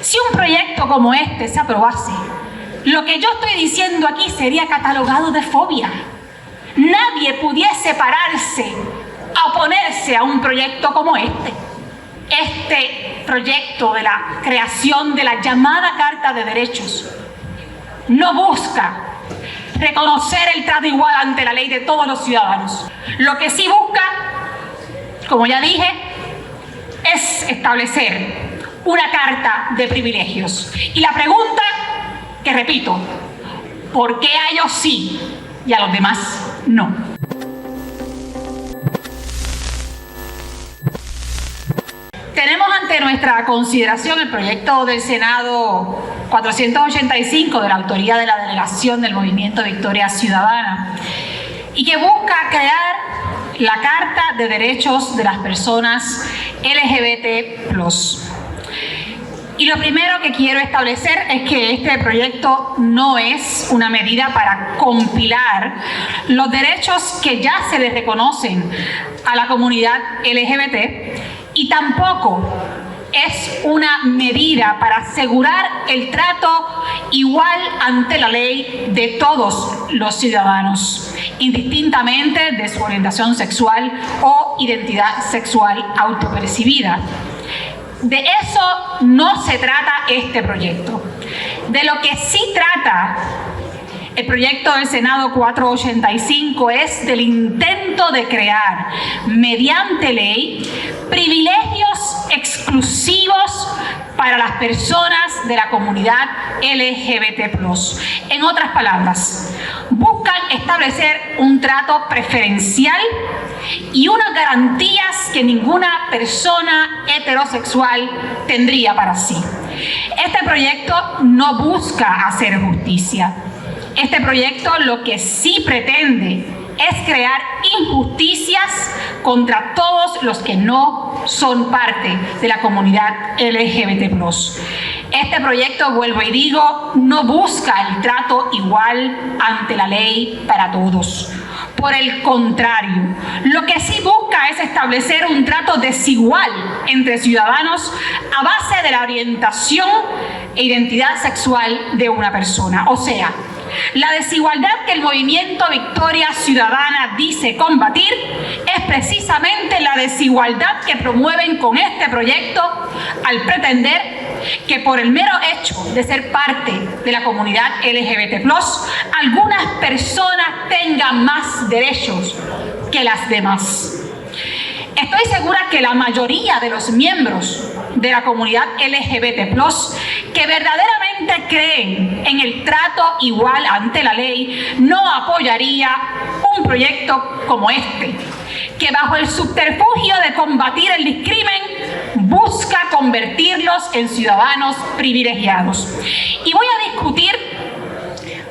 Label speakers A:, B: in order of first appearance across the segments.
A: Si un proyecto como este se aprobase, lo que yo estoy diciendo aquí sería catalogado de fobia. Nadie pudiese pararse a oponerse a un proyecto como este. Este proyecto de la creación de la llamada Carta de Derechos no busca reconocer el trato igual ante la ley de todos los ciudadanos. Lo que sí busca, como ya dije, es establecer una carta de privilegios. Y la pregunta, que repito, ¿por qué a ellos sí y a los demás no? Tenemos ante nuestra consideración el proyecto del Senado 485 de la autoría de la Delegación del Movimiento Victoria Ciudadana y que busca crear la Carta de Derechos de las Personas LGBT+. Y lo primero que quiero establecer es que este proyecto no es una medida para compilar los derechos que ya se les reconocen a la comunidad LGBT y tampoco es una medida para asegurar el trato igual ante la ley de todos los ciudadanos, indistintamente de su orientación sexual o identidad sexual autopercibida. De eso no se trata este proyecto. De lo que sí trata el proyecto del Senado 485 es del intento de crear, mediante ley, privilegios exclusivos para las personas de la comunidad LGBT+. En otras palabras, buscan establecer un trato preferencial y unas garantías que ninguna persona heterosexual tendría para sí. Este proyecto no busca hacer justicia. Este proyecto lo que sí pretende es crear injusticias contra todos los que no son parte de la comunidad LGBT+. Este proyecto, vuelvo y digo, no busca el trato igual ante la ley para todos. Por el contrario, lo que sí busca es establecer un trato desigual entre ciudadanos a base de la orientación e identidad sexual de una persona. O sea, la desigualdad que el Movimiento Victoria Ciudadana dice combatir es precisamente la desigualdad que promueven con este proyecto al pretender que por el mero hecho de ser parte de la comunidad LGBT+, algunas personas tengan más derechos que las demás. Estoy segura que la mayoría de los miembros de la comunidad LGBT+, que verdaderamente creen en el trato igual ante la ley, no apoyaría un proyecto como este, que bajo el subterfugio de combatir el discrimen, busca convertirlos en ciudadanos privilegiados. Y voy a discutir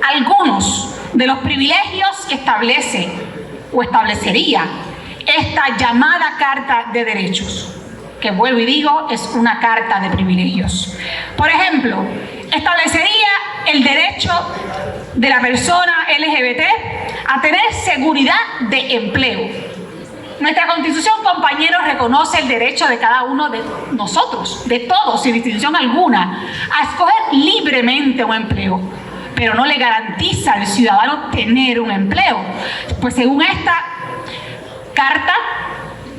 A: algunos de los privilegios que establece o establecería esta llamada Carta de Derechos, que vuelvo y digo, es una carta de privilegios. Por ejemplo, establecería el derecho de la persona LGBT a tener seguridad de empleo. Nuestra Constitución, compañeros, reconoce el derecho de cada uno de nosotros, de todos, sin distinción alguna, a escoger libremente un empleo, pero no le garantiza al ciudadano tener un empleo. Pues según esta carta,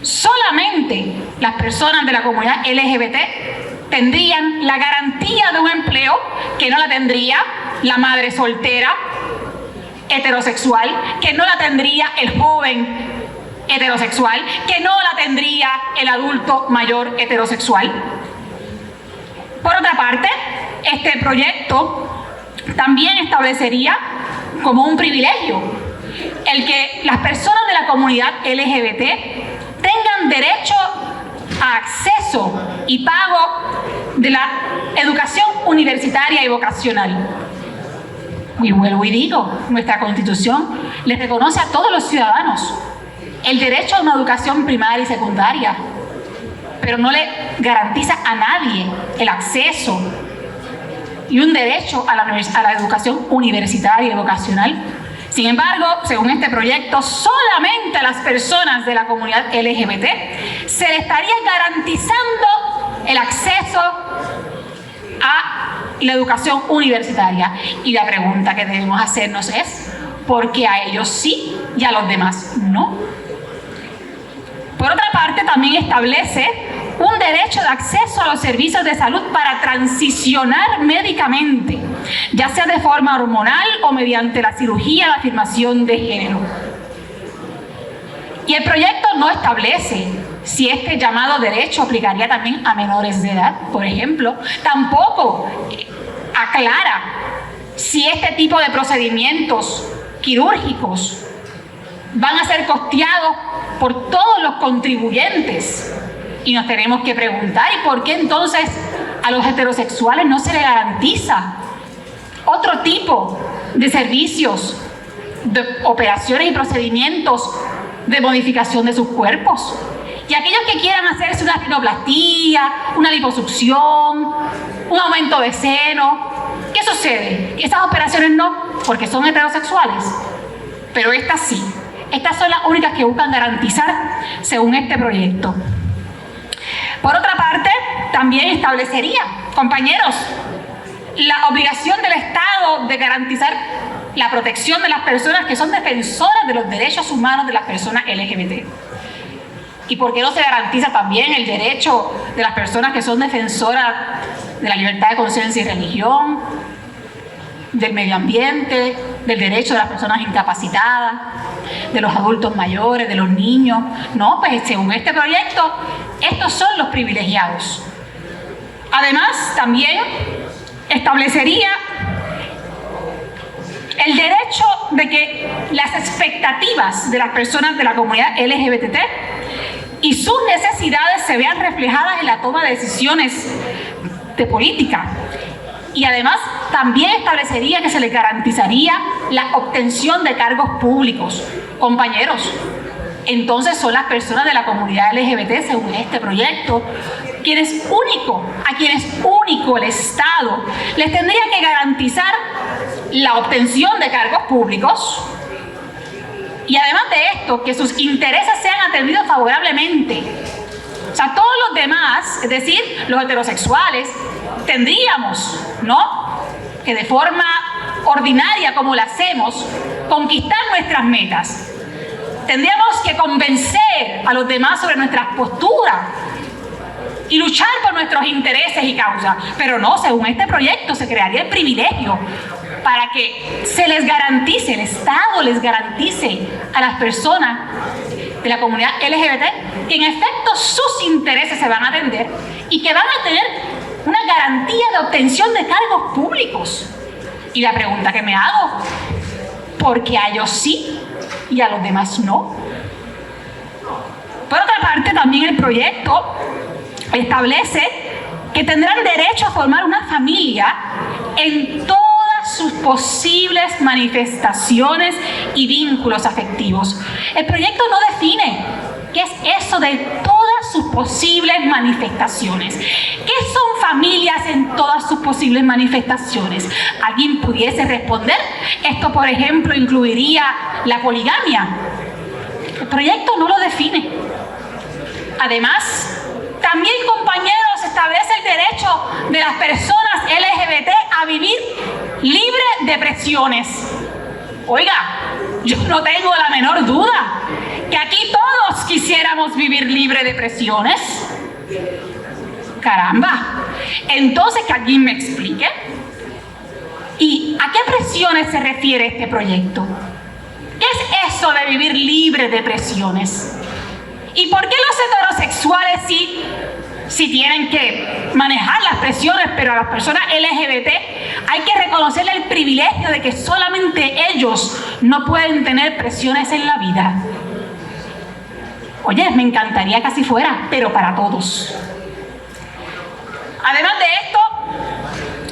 A: solamente las personas de la comunidad LGBT tendrían la garantía de un empleo que no la tendría la madre soltera heterosexual, que no la tendría el joven heterosexual, que no la tendría el adulto mayor heterosexual. Por otra parte, este proyecto también establecería como un privilegio el que las personas de la comunidad LGBT tengan derecho a acceso y pago de la educación universitaria y vocacional. Y vuelvo y digo, nuestra Constitución les reconoce a todos los ciudadanos el derecho a una educación primaria y secundaria, pero no le garantiza a nadie el acceso y un derecho a la educación universitaria y vocacional. Sin embargo, según este proyecto, solamente a las personas de la comunidad LGBT se le estaría garantizando el acceso a y la educación universitaria. Y la pregunta que debemos hacernos es, ¿por qué a ellos sí y a los demás no? Por otra parte, también establece un derecho de acceso a los servicios de salud para transicionar médicamente, ya sea de forma hormonal o mediante la cirugía de afirmación de género. Y el proyecto no establece si este llamado derecho aplicaría también a menores de edad, por ejemplo. Tampoco aclara si este tipo de procedimientos quirúrgicos van a ser costeados por todos los contribuyentes. Y nos tenemos que preguntar, ¿y por qué entonces a los heterosexuales no se les garantiza otro tipo de servicios, de operaciones y procedimientos de modificación de sus cuerpos? Y aquellos que quieran hacerse una rinoplastia, una liposucción, un aumento de seno, ¿qué sucede? Esas operaciones no, porque son heterosexuales, pero estas sí. Estas son las únicas que buscan garantizar según este proyecto. Por otra parte, también establecería, compañeros, la obligación del Estado de garantizar la protección de las personas que son defensoras de los derechos humanos de las personas LGBT. ¿Y por qué no se garantiza también el derecho de las personas que son defensoras de la libertad de conciencia y religión, del medio ambiente, del derecho de las personas incapacitadas, de los adultos mayores, de los niños? No, pues según este proyecto, estos son los privilegiados. Además, también establecería el derecho de que las expectativas de las personas de la comunidad LGBT y sus necesidades se vean reflejadas en la toma de decisiones de política. Y además también establecería que se les garantizaría la obtención de cargos públicos. Compañeros, entonces son las personas de la comunidad LGBT, según este proyecto, a quienes único el Estado les tendría que garantizar la obtención de cargos públicos. Y además de esto, que sus intereses sean atendidos favorablemente. O sea, todos los demás, es decir, los heterosexuales, tendríamos, ¿no?, que de forma ordinaria, como lo hacemos, conquistar nuestras metas. Tendríamos que convencer a los demás sobre nuestras posturas y luchar por nuestros intereses y causas. Pero no, según este proyecto se crearía el privilegio para que se les garantice, el Estado les garantice a las personas de la comunidad LGBT que en efecto sus intereses se van a atender y que van a tener una garantía de obtención de cargos públicos. Y la pregunta que me hago, ¿por qué a ellos sí y a los demás no? Por otra parte, también el proyecto establece que tendrán derecho a formar una familia en todas sus posibles manifestaciones y vínculos afectivos. El proyecto no define qué es eso de todas sus posibles manifestaciones. ¿Qué son familias en todas sus posibles manifestaciones? ¿Alguien pudiese responder? Esto, por ejemplo, incluiría la poligamia. El proyecto no lo define. Además, también, compañeros, establece el derecho de las personas LGBT a vivir libre de presiones. Oiga, yo no tengo la menor duda que aquí todos quisiéramos vivir libre de presiones. Caramba. Entonces, que alguien me explique. ¿Y a qué presiones se refiere este proyecto? ¿Qué es eso de vivir libre de presiones? ¿Y por qué los heterosexuales sí tienen que manejar las presiones, pero a las personas LGBT hay que reconocerle el privilegio de que solamente ellos no pueden tener presiones en la vida? Oye, me encantaría que así fuera, pero para todos. Además de esto,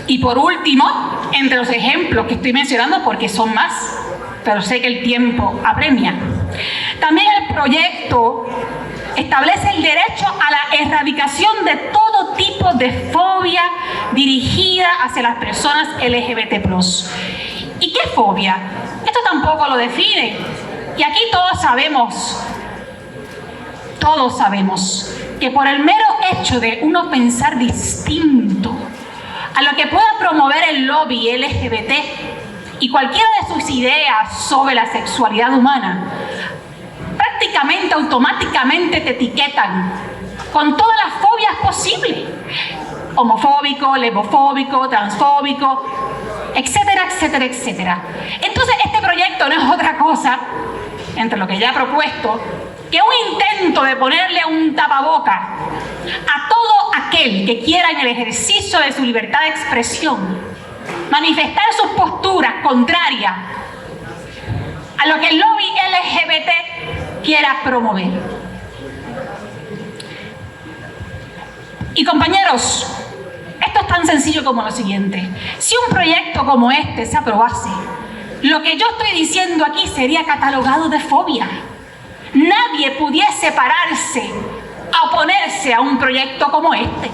A: y por último, entre los ejemplos que estoy mencionando, porque son más, pero sé que el tiempo apremia, también el proyecto establece el derecho a la erradicación de todo tipo de fobia dirigida hacia las personas LGBT+. ¿Y qué fobia? Esto tampoco lo define. Y aquí todos sabemos que por el mero hecho de uno pensar distinto a lo que pueda promover el lobby LGBT y cualquiera de sus ideas sobre la sexualidad humana, prácticamente automáticamente te etiquetan con todas las fobias posibles: homofóbico, lesbofóbico, transfóbico, etcétera, etcétera, etcétera. Entonces este proyecto no es otra cosa, entre lo que ya he propuesto, que un intento de ponerle un tapaboca a todo aquel que quiera, en el ejercicio de su libertad de expresión, manifestar sus posturas contrarias a lo que el lobby LGBT quiera promover. Y compañeros, esto es tan sencillo como lo siguiente: si un proyecto como este se aprobase, lo que yo estoy diciendo aquí sería catalogado de fobia. Nadie pudiese pararse a oponerse a un proyecto como este.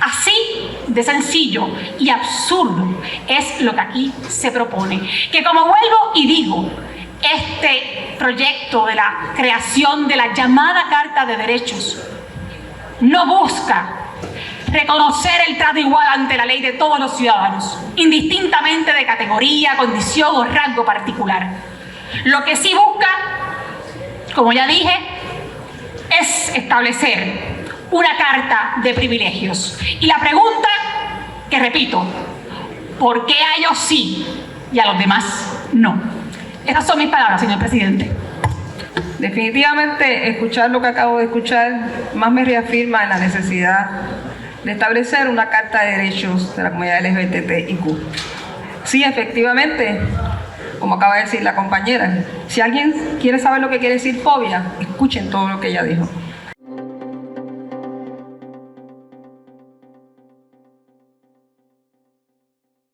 A: Así de sencillo y absurdo es lo que aquí se propone. Que, como vuelvo y digo, este proyecto de la creación de la llamada Carta de Derechos no busca reconocer el trato igual ante la ley de todos los ciudadanos, indistintamente de categoría, condición o rango particular. Lo que sí busca, como ya dije, es establecer una carta de privilegios. Y la pregunta, que repito, ¿por qué a ellos sí y a los demás no? Esas son mis palabras, señor presidente.
B: Definitivamente, escuchar lo que acabo de escuchar más me reafirma en la necesidad de establecer una Carta de Derechos de la comunidad LGBTIQ. Sí, efectivamente, como acaba de decir la compañera, si alguien quiere saber lo que quiere decir fobia, escuchen todo lo que ella dijo.